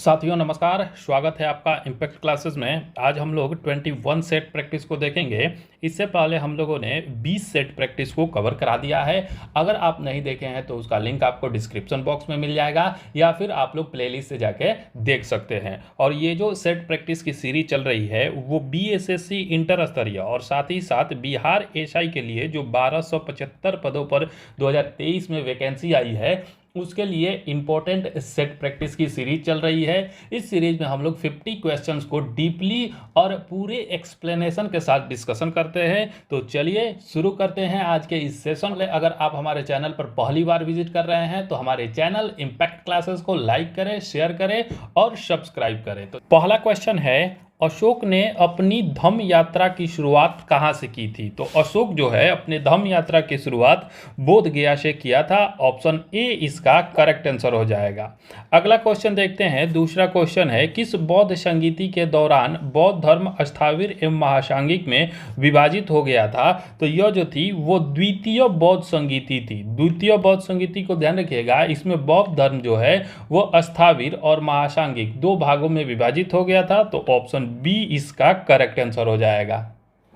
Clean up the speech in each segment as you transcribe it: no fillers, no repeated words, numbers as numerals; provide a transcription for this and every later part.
साथियों नमस्कार, स्वागत है आपका इम्पैक्ट क्लासेस में। आज हम लोग 21 सेट प्रैक्टिस को देखेंगे। इससे पहले हम लोगों ने 20 सेट प्रैक्टिस को कवर करा दिया है। अगर आप नहीं देखे हैं तो उसका लिंक आपको डिस्क्रिप्शन बॉक्स में मिल जाएगा या फिर आप लोग प्लेलिस्ट से जाके देख सकते हैं। और ये जो सेट प्रैक्टिस की सीरीज चल रही है वो BSSC इंटर स्तरीय और साथ ही साथ बिहार SI के लिए जो 1275 पदों पर 2023 में वैकेंसी आई है उसके लिए इंपॉर्टेंट सेट प्रैक्टिस की सीरीज चल रही है। इस सीरीज में हम लोग 50 क्वेश्चंस को डीपली और पूरे एक्सप्लेनेशन के साथ डिस्कशन करते हैं। तो चलिए शुरू करते हैं आज के इस सेशन में। अगर आप हमारे चैनल पर पहली बार विजिट कर रहे हैं तो हमारे चैनल इम्पैक्ट क्लासेस को लाइक करें, शेयर करें और सब्सक्राइब करें। तो पहला क्वेश्चन है, अशोक ने अपनी धम्म यात्रा की शुरुआत कहाँ से की थी? तो अशोक जो है अपने धम्म यात्रा की शुरुआत बोध गया से किया था। ऑप्शन ए इसका करेक्ट आंसर हो जाएगा। अगला क्वेश्चन देखते हैं। दूसरा क्वेश्चन है, किस बौद्ध संगीति के दौरान बौद्ध धर्म स्थाविर एवं महासांगिक में विभाजित हो गया था? तो यह जो थी वो द्वितीय बौद्ध संगीति थी। द्वितीय बौद्ध संगीति को ध्यान रखिएगा, इसमें बौद्ध धर्म जो है वो स्थाविर और महासांगिक दो भागों में विभाजित हो गया था। तो ऑप्शन बी इसका करेक्ट आंसर हो जाएगा।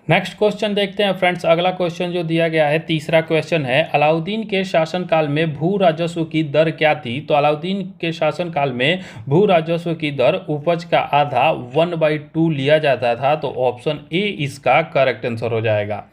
नेक्स्ट क्वेश्चन देखते हैं फ्रेंड्स। अगला क्वेश्चन जो दिया गया है, तीसरा क्वेश्चन है, अलाउद्दीन के शासनकाल में भू राजस्व की दर क्या थी? तो अलाउद्दीन के शासनकाल में भू राजस्व की दर उपज का आधा 1/2 लिया जाता था। तो ऑप्शन ए इसका करेक्ट आंसर हो जाएगा।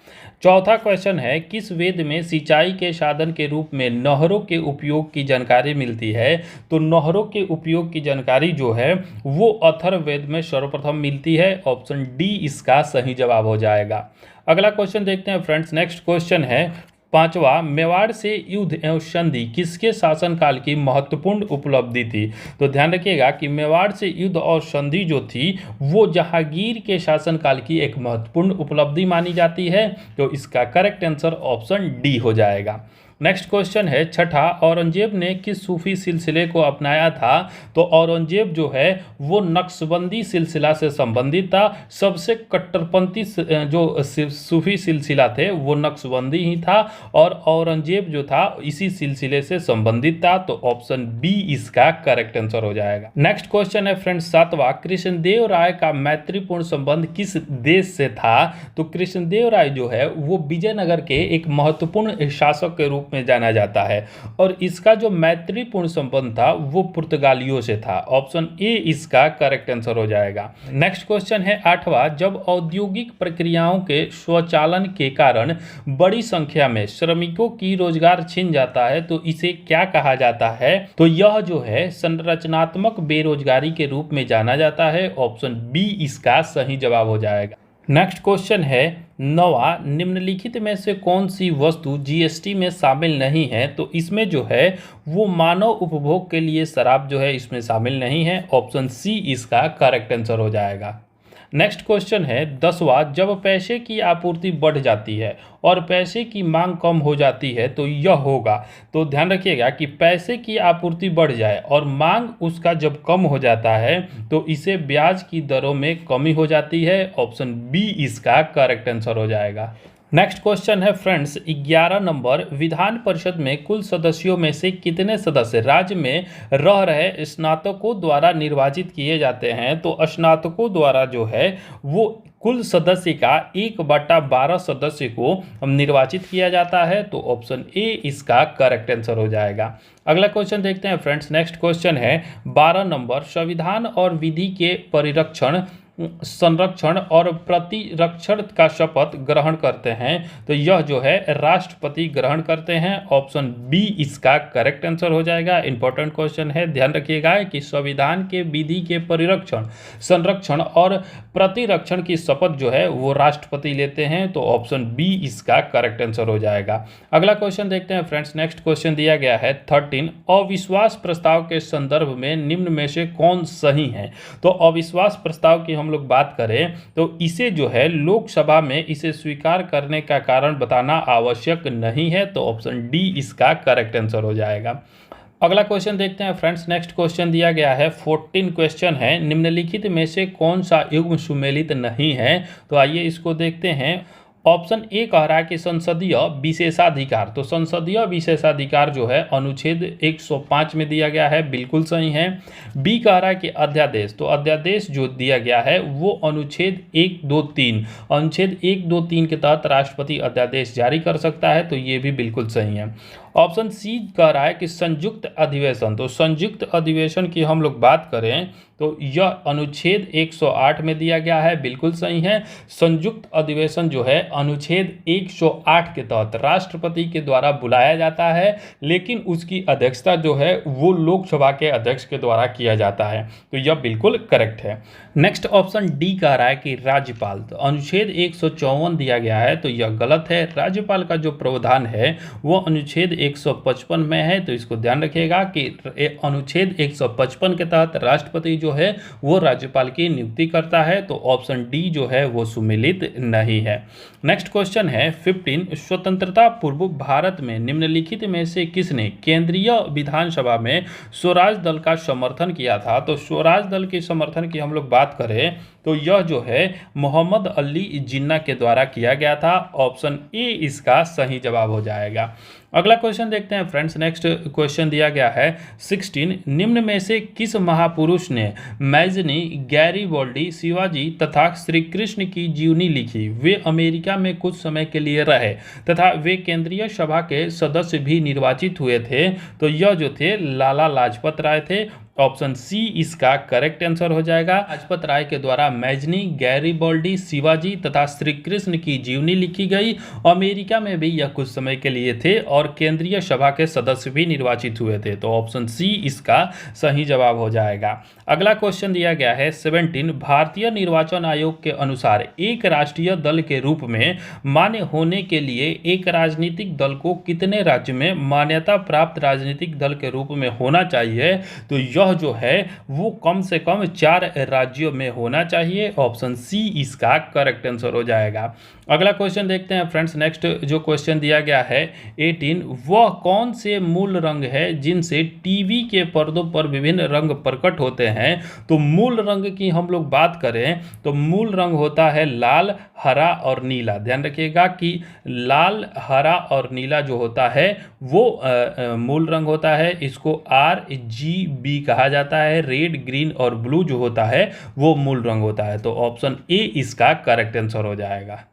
चौथा क्वेश्चन है, किस वेद में सिंचाई के साधन के रूप में नहरों के उपयोग की जानकारी मिलती है? तो नहरों के उपयोग की जानकारी जो है वो अथर्ववेद में सर्वप्रथम मिलती है। ऑप्शन डी इसका सही जवाब हो जाएगा। अगला क्वेश्चन देखते हैं फ्रेंड्स। नेक्स्ट क्वेश्चन है पांचवा, मेवाड़ से युद्ध एवं संधि किसके शासनकाल की महत्वपूर्ण उपलब्धि थी? तो ध्यान रखिएगा कि मेवाड़ से युद्ध और संधि जो थी वो जहांगीर के शासनकाल की एक महत्वपूर्ण उपलब्धि मानी जाती है। तो इसका करेक्ट आंसर ऑप्शन डी हो जाएगा। नेक्स्ट क्वेश्चन है छठा, औरंगजेब ने किस सूफी सिलसिले को अपनाया था? तो औरंगजेब जो है वो नक्शबंदी सिलसिला से संबंधित था। सबसे कट्टरपंथी जो सूफी सिलसिला थे वो नक्शबंदी ही था और औरंगजेब जो था इसी सिलसिले से संबंधित था। तो ऑप्शन बी इसका करेक्ट आंसर हो जाएगा। नेक्स्ट क्वेश्चन है फ्रेंड्स सातवां, कृष्णदेव राय का मैत्रीपूर्ण संबंध किस देश से था? तो कृष्णदेव राय जो है वो विजयनगर के एक महत्वपूर्ण शासक के रूप में जाना जाता है और इसका जो मैत्रीपूर्ण संबंध था वो पुर्तगालियों से था। ऑप्शन ए इसका करेक्ट आंसर हो जाएगा। नेक्स्ट क्वेश्चन है आठवां, जब औद्योगिक प्रक्रियाओं के स्वचालन के कारण बड़ी संख्या में श्रमिकों की रोजगार छिन जाता है तो इसे क्या कहा जाता है? तो यह जो है संरचनात्मक बेरोजगारी के रूप में जाना जाता है। ऑप्शन बी इसका सही जवाब हो जाएगा। नेक्स्ट क्वेश्चन है नौवां, निम्नलिखित में से कौन सी वस्तु GST में शामिल नहीं है? तो इसमें जो है वो मानव उपभोग के लिए शराब जो है इसमें शामिल नहीं है। ऑप्शन सी इसका करेक्ट आंसर हो जाएगा। नेक्स्ट क्वेश्चन है दसवां, जब पैसे की आपूर्ति बढ़ जाती है और पैसे की मांग कम हो जाती है तो यह होगा। तो ध्यान रखिएगा कि पैसे की आपूर्ति बढ़ जाए और मांग उसका जब कम हो जाता है तो इसे ब्याज की दरों में कमी हो जाती है। ऑप्शन बी इसका करेक्ट आंसर हो जाएगा। नेक्स्ट क्वेश्चन है फ्रेंड्स 11 नंबर, विधान परिषद में कुल सदस्यों में से कितने सदस्य राज्य में रह रहे स्नातकों द्वारा निर्वाचित किए जाते हैं? तो स्नातकों द्वारा जो है वो कुल सदस्य का 1/12 सदस्य को निर्वाचित किया जाता है। तो ऑप्शन ए इसका करेक्ट आंसर हो जाएगा। अगला क्वेश्चन देखते हैं फ्रेंड्स। नेक्स्ट क्वेश्चन है 12 नंबर, संविधान और विधि के परिरक्षण, संरक्षण और प्रतिरक्षण का शपथ ग्रहण करते हैं तो यह जो है राष्ट्रपति ग्रहण करते हैं। ऑप्शन बी इसका करेक्ट आंसर हो जाएगा। इंपॉर्टेंट क्वेश्चन है, ध्यान रखिएगा कि संविधान के विधि के परिरक्षण, संरक्षण और प्रतिरक्षण की शपथ जो है वो राष्ट्रपति लेते हैं। तो ऑप्शन बी इसका करेक्ट आंसर हो जाएगा। अगला क्वेश्चन देखते हैं फ्रेंड्स। नेक्स्ट क्वेश्चन दिया गया है 13, अविश्वास प्रस्ताव के संदर्भ में निम्न में से कौन सही है? तो अविश्वास प्रस्ताव की हम लोग बात करें तो इसे जो है लोकसभा में इसे स्वीकार करने का कारण बताना आवश्यक नहीं है। तो ऑप्शन डी इसका करेक्ट आंसर हो जाएगा। अगला क्वेश्चन देखते हैं फ्रेंड्स। नेक्स्ट क्वेश्चन दिया गया है 14 क्वेश्चन है, निम्नलिखित में से कौन सा युग्म सुमेलित नहीं है? तो आइए इसको देखते हैं। ऑप्शन ए कह रहा है कि संसदीय विशेषाधिकार, तो संसदीय विशेषाधिकार जो है अनुच्छेद 105 में दिया गया है, बिल्कुल सही है। बी कह रहा है कि अध्यादेश, तो अध्यादेश जो दिया गया है वो अनुच्छेद 123, अनुच्छेद 123 के तहत राष्ट्रपति अध्यादेश जारी कर सकता है, तो ये भी बिल्कुल सही है। ऑप्शन सी कह रहा है कि संयुक्त अधिवेशन, तो संयुक्त अधिवेशन की हम लोग बात करें तो यह अनुच्छेद 108 में दिया गया है, बिल्कुल सही है। संयुक्त अधिवेशन जो है अनुच्छेद 108 के तहत राष्ट्रपति के द्वारा बुलाया जाता है, लेकिन उसकी अध्यक्षता जो है वो लोकसभा के अध्यक्ष के द्वारा किया जाता है, तो यह बिल्कुल करेक्ट है। नेक्स्ट ऑप्शन डी कह रहा है कि राज्यपाल, तो अनुच्छेद 154 दिया गया है, तो यह गलत है। राज्यपाल का जो प्रावधान है वो अनुच्छेद 155 में है, तो इसको ध्यान रखिएगा कि अनुच्छेद 155 के तहत राष्ट्रपति जो है वो राज्यपाल की नियुक्ति करता है, तो ऑप्शन डी जो है वो सुमेलित नहीं है। नेक्स्ट क्वेश्चन है 15, स्वतंत्रता पूर्व भारत में निम्नलिखित में से किसने केंद्रीय विधानसभा में स्वराज दल का समर्थन किया था? तो स्वराज दल के समर्थन की हम लोग बात करें तो यह जो है मोहम्मद अली जिन्ना के द्वारा किया गया था, ऑप्शन ए इसका सही जवाब हो जाएगा। अगला क्वेश्चन देखते हैं फ्रेंड्स। नेक्स्ट क्वेश्चन दिया गया है 16, निम्न में से किस महापुरुष ने मैजनी, गैरीबॉल्डी, शिवाजी तथा श्री कृष्ण की जीवनी लिखी? वे अमेरिका में कुछ समय के लिए रहे तथा वे केंद्रीय सभा के सदस्य भी निर्वाचित हुए थे, तो यह जो थे लाला लाजपत राय थे, ऑप्शन सी इसका करेक्ट आंसर हो जाएगा। लाजपत राय के द्वारा मैजनी, गैरीबॉल्डी, शिवाजी तथा श्री कृष्ण की जीवनी लिखी गई। अमेरिका में भी यह कुछ समय के लिए थे और केंद्रीय सभा के सदस्य भी निर्वाचित हुए थे, तो ऑप्शन सी इसका सही जवाब हो जाएगा। अगला क्वेश्चन दिया गया है 17, भारतीय निर्वाचन आयोग के अनुसार एक राष्ट्रीय दल के रूप में मान्य होने के लिए एक राजनीतिक दल को कितने राज्य में मान्यता प्राप्त राजनीतिक दल के रूप में होना चाहिए? तो यह जो है वो कम से कम 4 राज्यों में होना चाहिए, ऑप्शन सी इसका करेक्ट आंसर हो जाएगा। अगला क्वेश्चन देखते हैं फ्रेंड्स। नेक्स्ट जो क्वेश्चन दिया गया है 18, वह कौन से मूल रंग है जिनसे टीवी के पर्दों पर विभिन्न रंग प्रकट होते हैं? तो मूल रंग की हम लोग बात करें तो मूल रंग होता है लाल, हरा और नीला। ध्यान रखिएगा कि लाल, हरा और नीला जो होता है वो मूल रंग होता है, इसको RGB कहा जाता है। रेड, ग्रीन और ब्लू जो होता है वो मूल रंग होता है, तो ऑप्शन ए इसका करेक्ट आंसर हो जाएगा।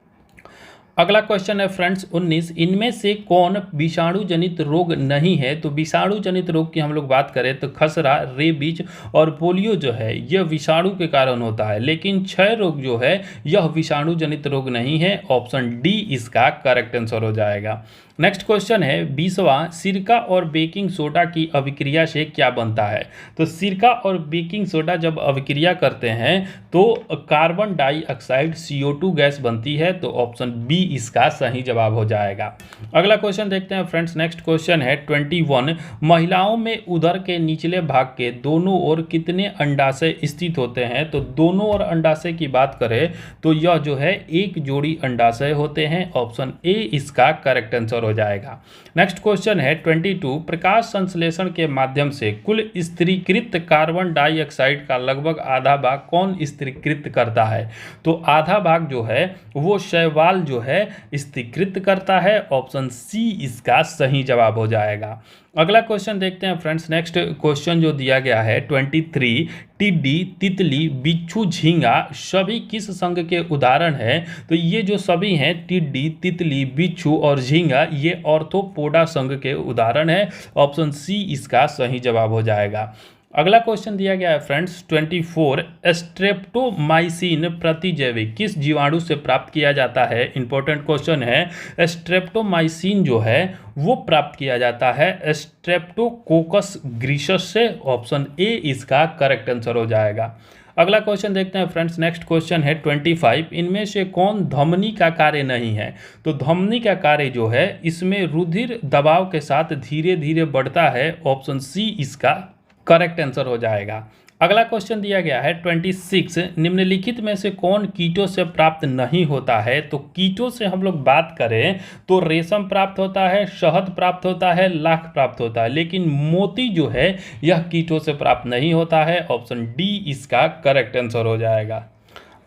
अगला क्वेश्चन है फ्रेंड्स 19, इनमें से कौन विषाणु जनित रोग नहीं है? तो विषाणु जनित रोग की हम लोग बात करें तो खसरा, रेबीज और पोलियो जो है यह विषाणु के कारण होता है, लेकिन क्षय रोग जो है यह विषाणु जनित रोग नहीं है, ऑप्शन डी इसका करेक्ट आंसर हो जाएगा। नेक्स्ट क्वेश्चन है 20वां, सिरका और बेकिंग सोडा की अभिक्रिया से क्या बनता है? तो सिरका और बेकिंग सोडा जब अभिक्रिया करते हैं तो कार्बन डाइऑक्साइड CO2 गैस बनती है, तो ऑप्शन बी इसका सही जवाब हो जाएगा। अगला क्वेश्चन देखते हैं फ्रेंड्स। नेक्स्ट क्वेश्चन है 21, महिलाओं में उदर के निचले भाग के दोनों ओर कितने अंडाशय स्थित होते हैं? तो दोनों ओर अंडाशय की बात करें तो यह जो है एक जोड़ी अंडाशय होते हैं, ऑप्शन ए इसका करेक्ट आंसर हो जाएगा। नेक्स्ट क्वेश्चन है 22, प्रकाश संश्लेषण के माध्यम से कुल स्थिरीकृत कार्बन डाइऑक्साइड का लगभग आधा भाग कौन स्थिरीकृत करता है? तो आधा भाग जो है वो शैवाल जो है स्थिरीकृत करता है, ऑप्शन सी इसका सही जवाब हो जाएगा। अगला क्वेश्चन देखते हैं फ्रेंड्स। नेक्स्ट क्वेश्चन जो दिया गया है 23, टिड्डी, तितली, बिच्छू, झींगा सभी किस संघ के उदाहरण हैं? तो ये जो सभी हैं टिड्डी, तितली, बिच्छू और झींगा ये ऑर्थोपोडा संघ के उदाहरण है, ऑप्शन सी इसका सही जवाब हो जाएगा। अगला क्वेश्चन दिया गया है फ्रेंड्स 24, स्ट्रेप्टोमाइसिन प्रतिजैविक किस जीवाणु से प्राप्त किया जाता है? इंपॉर्टेंट क्वेश्चन है। स्ट्रेप्टोमाइसिन जो है वो प्राप्त किया जाता है स्ट्रेप्टोकोकस ग्रीसस से, ऑप्शन ए इसका करेक्ट आंसर हो जाएगा। अगला क्वेश्चन देखते हैं फ्रेंड्स। नेक्स्ट क्वेश्चन है 25, इनमें से कौन धमनी का कार्य नहीं है? तो धमनी का कार्य जो है इसमें रुधिर दबाव के साथ धीरे धीरे बढ़ता है, ऑप्शन सी इसका करेक्ट आंसर हो जाएगा। अगला क्वेश्चन दिया गया है 26, निम्नलिखित में से कौन कीटों से प्राप्त नहीं होता है? तो कीटों से हम लोग बात करें तो रेशम प्राप्त होता है, शहद प्राप्त होता है, लाख प्राप्त होता है, लेकिन मोती जो है यह कीटों से प्राप्त नहीं होता है, ऑप्शन डी इसका करेक्ट आंसर हो जाएगा।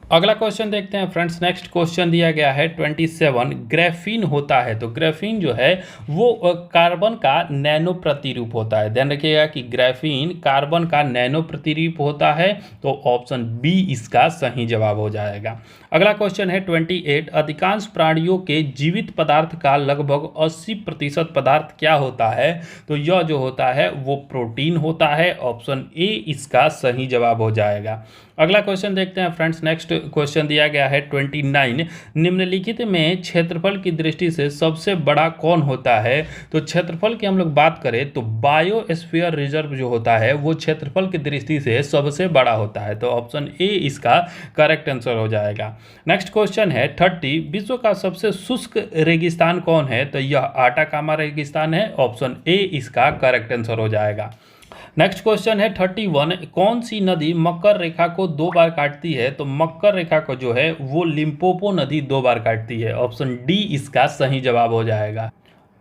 अगला क्वेश्चन देखते हैं फ्रेंड्स। नेक्स्ट क्वेश्चन दिया गया है 27। ग्राफीन होता है, तो ग्राफीन जो है वो कार्बन का नैनो प्रतिरूप होता है। ध्यान रखिएगा कि ग्राफीन कार्बन का नैनो प्रतिरूप होता है, तो ऑप्शन बी इसका सही जवाब हो जाएगा। अगला क्वेश्चन है 28। अधिकांश प्राणियों के जीवित पदार्थ का लगभग 80% पदार्थ क्या होता है, तो यह जो होता है वो प्रोटीन होता है। ऑप्शन ए इसका सही जवाब हो जाएगा। अगला क्वेश्चन देखते हैं फ्रेंड्स। नेक्स्ट क्वेश्चन दिया गया है 29। निम्नलिखित में क्षेत्रफल की दृष्टि से सबसे बड़ा कौन होता है, तो क्षेत्रफल की हम लोग बात करें तो बायोस्फीयर रिजर्व जो होता है वो क्षेत्रफल की दृष्टि से सबसे बड़ा होता है, तो ऑप्शन ए इसका करेक्ट आंसर हो जाएगा। नेक्स्ट क्वेश्चन है 30। विश्व का सबसे शुष्क रेगिस्तान कौन है, तो यह आटाकामा रेगिस्तान है। ऑप्शन ए इसका करेक्ट आंसर हो जाएगा। नेक्स्ट क्वेश्चन है 31। कौन सी नदी मकर रेखा को 2 बार काटती है, तो मकर रेखा को जो है वो लिम्पोपो नदी 2 बार काटती है। ऑप्शन डी इसका सही जवाब हो जाएगा।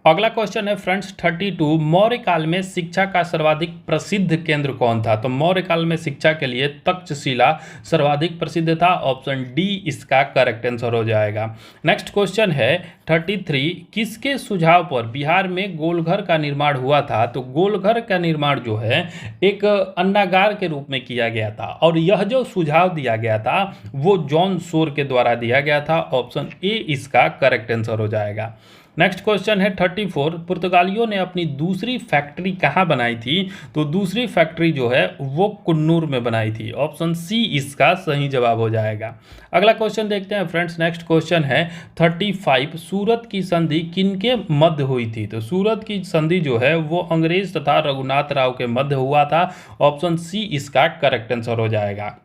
अगला क्वेश्चन है फ्रेंड्स 32। मौर्य काल में शिक्षा का सर्वाधिक प्रसिद्ध केंद्र कौन था, तो मौर्य काल में शिक्षा के लिए तक्षशिला सर्वाधिक प्रसिद्ध था। ऑप्शन डी इसका करेक्ट आंसर हो जाएगा। नेक्स्ट क्वेश्चन है 33। किसके सुझाव पर बिहार में गोलघर का निर्माण हुआ था, तो गोलघर का निर्माण जो है एक अन्नागार के रूप में किया गया था, और यह जो सुझाव दिया गया था वो जॉन सोर के द्वारा दिया गया था। ऑप्शन ए इसका करेक्ट आंसर हो जाएगा। नेक्स्ट क्वेश्चन है 34। पुर्तगालियों ने अपनी दूसरी फैक्ट्री कहाँ बनाई थी, तो दूसरी फैक्ट्री जो है वो कुन्नूर में बनाई थी। ऑप्शन सी इसका सही जवाब हो जाएगा। अगला क्वेश्चन देखते हैं फ्रेंड्स। नेक्स्ट क्वेश्चन है 35। सूरत की संधि किनके मध्य हुई थी, तो सूरत की संधि जो है वो अंग्रेज तथा रघुनाथ राव के मध्य हुआ था। ऑप्शन सी इसका करेक्ट आंसर हो जाएगा।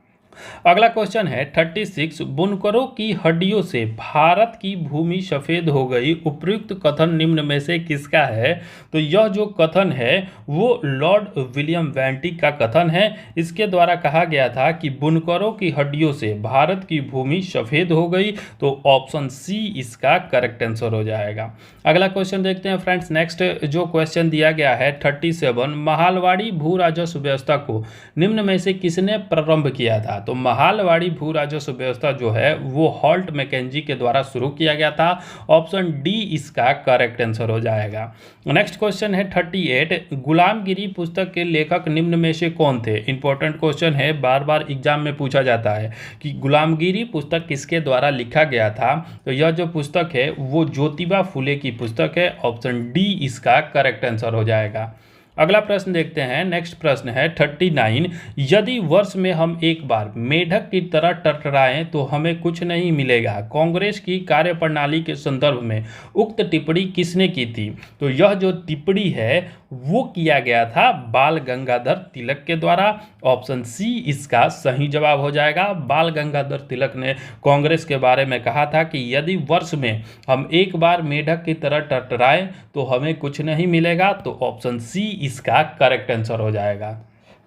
अगला क्वेश्चन है 36। बुनकरों की हड्डियों से भारत की भूमि सफेद हो गई, उपयुक्त कथन निम्न में से किसका है, तो यह जो कथन है वो लॉर्ड विलियम बेंटिक का कथन है। इसके द्वारा कहा गया था कि बुनकरों की हड्डियों से भारत की भूमि सफेद हो गई, तो ऑप्शन सी इसका करेक्ट आंसर हो जाएगा। अगला क्वेश्चन देखते हैं फ्रेंड्स। नेक्स्ट जो क्वेश्चन दिया गया है 37। महालवाड़ी भू राजस्व व्यवस्था को निम्न में से किसने प्रारंभ किया था, तो महालवाड़ी भू राजस्व व्यवस्था जो है वो हॉल्ट मैकेंजी के द्वारा शुरू किया गया था। ऑप्शन डी इसका करेक्ट आंसर हो जाएगा। नेक्स्ट क्वेश्चन है 38। गुलामगिरी पुस्तक के लेखक निम्न में से कौन थे। इंपॉर्टेंट क्वेश्चन है, बार बार एग्जाम में पूछा जाता है कि गुलामगिरी पुस्तक किसके द्वारा लिखा गया था, तो यह जो पुस्तक है वो ज्योतिबा फुले की पुस्तक है। ऑप्शन डी इसका करेक्ट आंसर हो जाएगा। अगला प्रश्न देखते हैं। नेक्स्ट प्रश्न है 39। यदि वर्ष में हम एक बार मेढक की तरह टरटराएं तो हमें कुछ नहीं मिलेगा, कांग्रेस की कार्यप्रणाली के संदर्भ में उक्त टिप्पणी किसने की थी, तो यह जो टिप्पणी है वो किया गया था बाल गंगाधर तिलक के द्वारा। ऑप्शन सी इसका सही जवाब हो जाएगा। बाल गंगाधर तिलक ने कांग्रेस के बारे में कहा था कि यदि वर्ष में हम एक बार मेढक की तरह टरटराएं तो हमें कुछ नहीं मिलेगा, तो ऑप्शन सी इसका करेक्ट आंसर हो जाएगा।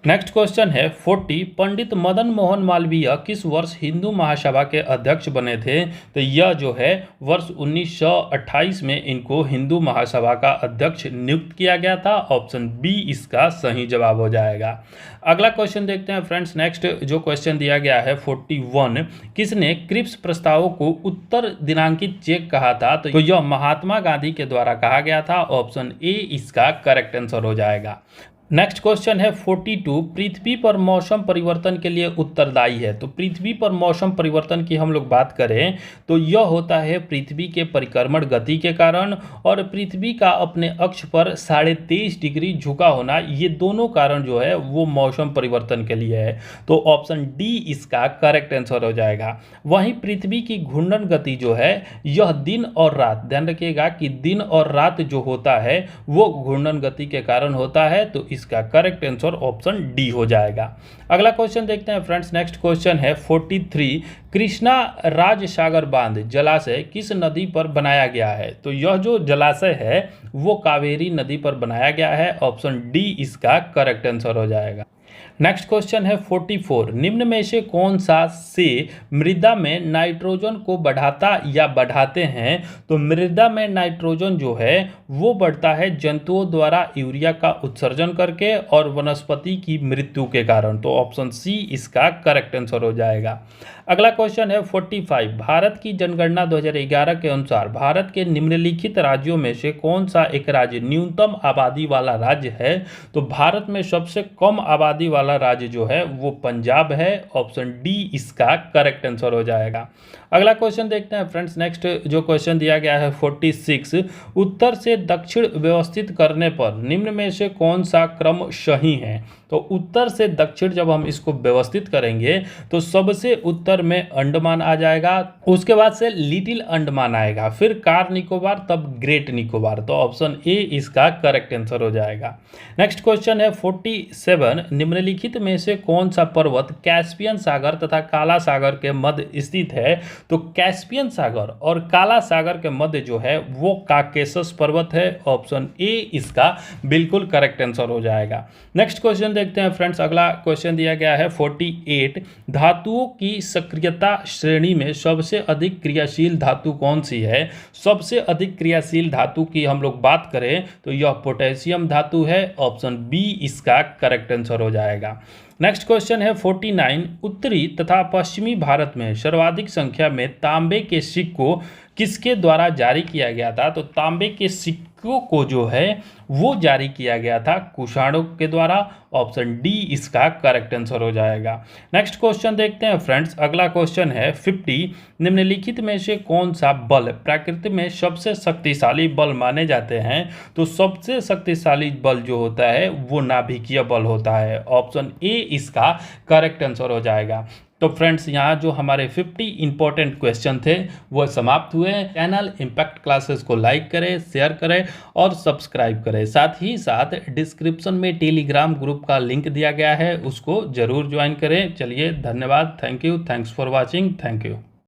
नेक्स्ट क्वेश्चन है 40। पंडित मदन मोहन मालवीय किस वर्ष हिंदू महासभा के अध्यक्ष बने थे, तो यह जो है वर्ष 1928 में इनको हिंदू महासभा का अध्यक्ष नियुक्त किया गया था। ऑप्शन बी इसका सही जवाब हो जाएगा। अगला क्वेश्चन देखते हैं फ्रेंड्स। नेक्स्ट जो क्वेश्चन दिया गया है 41। किसने क्रिप्स प्रस्तावों को उत्तर दिनांकित चेक कहा था, तो यह महात्मा गांधी के द्वारा कहा गया था। ऑप्शन ए इसका करेक्ट आंसर हो जाएगा। नेक्स्ट क्वेश्चन है 42। पृथ्वी पर मौसम परिवर्तन के लिए उत्तरदायी है, तो पृथ्वी पर मौसम परिवर्तन की हम लोग बात करें तो यह होता है पृथ्वी के परिक्रमण गति के कारण और पृथ्वी का अपने अक्ष पर 23.5 डिग्री झुका होना, ये दोनों कारण जो है वो मौसम परिवर्तन के लिए है, तो ऑप्शन डी इसका करेक्ट आंसर हो जाएगा। वहीं पृथ्वी की घूर्णन गति जो है यह दिन और रात, ध्यान रखिएगा कि दिन और रात जो होता है वो घूर्णन गति के कारण होता है, तो इसका करेक्ट आंसर ऑप्शन डी हो जाएगा। अगला क्वेश्चन देखते हैं फ्रेंड्स। नेक्स्ट क्वेश्चन है 43। कृष्णा राजसागर बांध जलाशय किस नदी पर बनाया गया है, तो यह जो जलाशय है वो कावेरी नदी पर बनाया गया है। ऑप्शन डी इसका करेक्ट आंसर हो जाएगा। नेक्स्ट क्वेश्चन है 44। निम्न में से कौन सा से मृदा में नाइट्रोजन को बढ़ाता या बढ़ाते हैं? तो मृदा में नाइट्रोजन जो है वो बढ़ता है जंतुओं द्वारा यूरिया का उत्सर्जन करके और वनस्पति की मृत्यु के कारण। तो ऑप्शन सी इसका करेक्ट आंसर हो जाएगा। अगला क्वेश्चन है 45। भारत की जनगणना 2011 के अनुसार भारत के निम्नलिखित राज्यों में से कौन सा एक राज्य न्यूनतम आबादी वाला राज्य है? तो भारत में सबसे कम आबादी वाला राज्य जो है वो पंजाब है। ऑप्शन डी इसका करेक्ट आंसर हो जाएगा। अगला क्वेश्चन देखते हैं फ्रेंड्स। नेक्स्ट जो क्वेश्चन दिया गया है 46। उत्तर से दक्षिण व्यवस्थित करने पर निम्न में से कौन सा क्रम सही है? तो उत्तर से दक्षिण जब हम इसको व्यवस्थित करेंगे तो सबसे उत्तर में अंडमान आ जाएगा, उसके बाद से लिटिल अंडमान आएगा, फिर कार निकोबार, तब ग्रेट निकोबार। तो ऑप्शन ए इसका करेक्ट आंसर हो जाएगा। नेक्स्ट क्वेश्चन है 47। निम्नलिखित में से कौन सा पर्वत कैस्पियन सागर तथा काला सागर के मध्य स्थित है? तो कैस्पियन सागर और काला सागर के मध्य जो है वो काकेशस पर्वत है। ऑप्शन ए इसका बिल्कुल करेक्ट आंसर हो जाएगा। नेक्स्ट क्वेश्चन देखते हैं फ्रेंड्स। अगला क्वेश्चन दिया गया है 48। धातुओं की सक्रियता श्रेणी में सबसे अधिक क्रियाशील धातु कौन सी है? सबसे अधिक क्रियाशील धातु की हम लोग बात करें तो यह पोटेशियम धातु है। ऑप्शन बी इसका करेक्ट आंसर हो जाएगा। नेक्स्ट क्वेश्चन है 49। उत्तरी तथा पश्चिमी भारत में सर्वाधिक संख्या में तांबे के सिक्कों किसके द्वारा जारी किया गया था? तो तांबे के सिक्कों को जो है वो जारी किया गया था कुषाणों के द्वारा। ऑप्शन डी इसका करेक्ट आंसर हो जाएगा। नेक्स्ट क्वेश्चन देखते हैं फ्रेंड्स। अगला क्वेश्चन है 50। निम्नलिखित में से कौन सा बल प्रकृति में सबसे शक्तिशाली बल माने जाते हैं? तो सबसे शक्तिशाली बल जो होता है वो नाभिकीय बल होता है। ऑप्शन ए इसका करेक्ट आंसर हो जाएगा। तो फ्रेंड्स यहाँ जो हमारे 50 इंपॉर्टेंट क्वेश्चन थे वो समाप्त हुए। चैनल इम्पैक्ट क्लासेस को लाइक करें, शेयर करें और सब्सक्राइब करें। साथ ही साथ डिस्क्रिप्शन में टेलीग्राम ग्रुप का लिंक दिया गया है, उसको जरूर ज्वाइन करें। चलिए धन्यवाद। Thank you. Thanks for watching. Thank you.